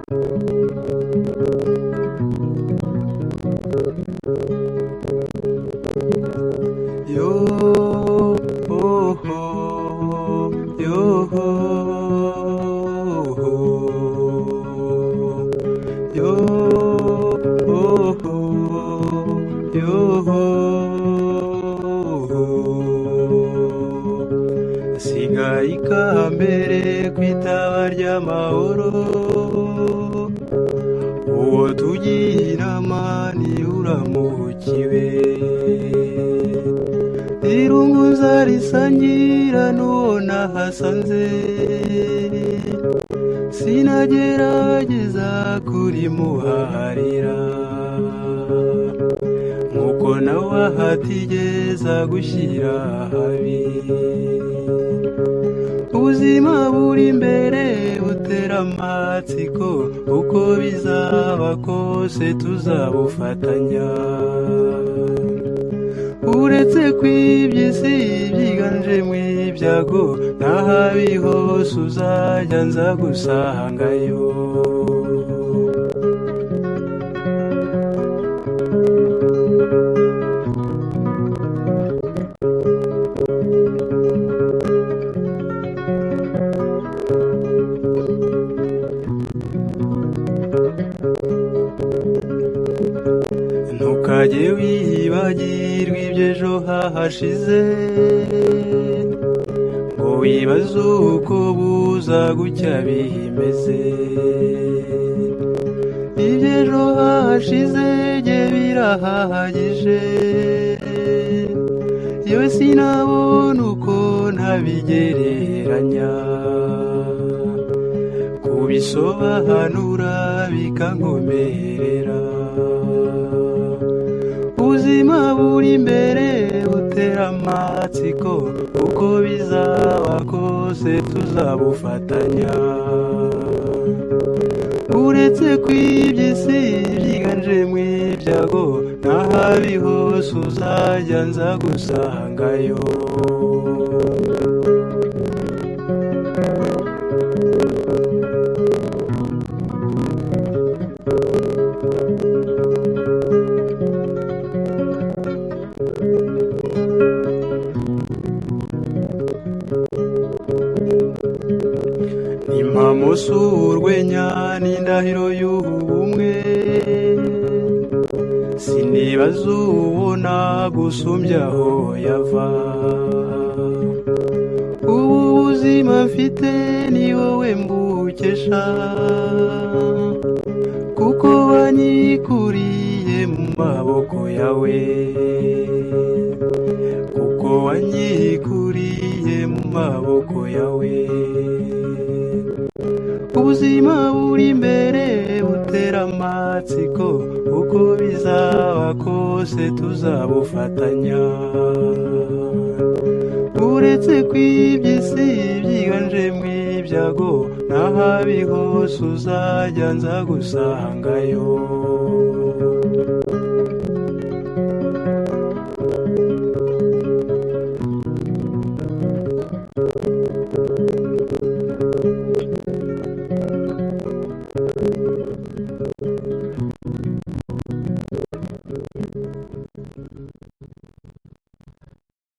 Yo ho ho, yo ho ho, yo ho ho, yo ho ho. Sigaye ikambere kwitaba ry'amahoro, uwo tugira mani uramukiwe. Irunguza risangira n'uwo nahasanze, sinagerageza kurimuharira, nkuko nawe ahatigeza gushyira habi. Ubuzima buri imbere butera amatsiko, uko bizaba kose tuzabufatanya. Uretse kw'iby'isi byiganjemo ibyago, n'ahabi hose uzajya nza gusangayo. Ntukajye wibagirwa iby'ejo hahashize, ngo wibaze uko buza gucya bimeze. Iby'ejo hahashize jye birahagije, yewe sinabona uko ntabigereranya. Kubisobanura bikankomerera. Ubuzima buri imbere butera amatsiko, uko bizaba kose tuzabufatanya. Uretse kw'iby'isi byiganjemo ibyago, n'ahabi hose uzajya nza gusangayo. Impamo s'urwenya n'indahiro y'ubumwe, sinibaza uwo nagusumbya aho yava. Ubu buzima mfite ni wowe mbukesha, kuko wanyikuriye mu maboko yawe, kuko wanyikuriye mu maboko yawe. Ubuzima buri imbere butera amatsiko, uko bizaba kose tuzabufatanya. Uretse kw'iby'isi byiganjemo ibyago, n'ahabi hose uzajya nza gusangayo.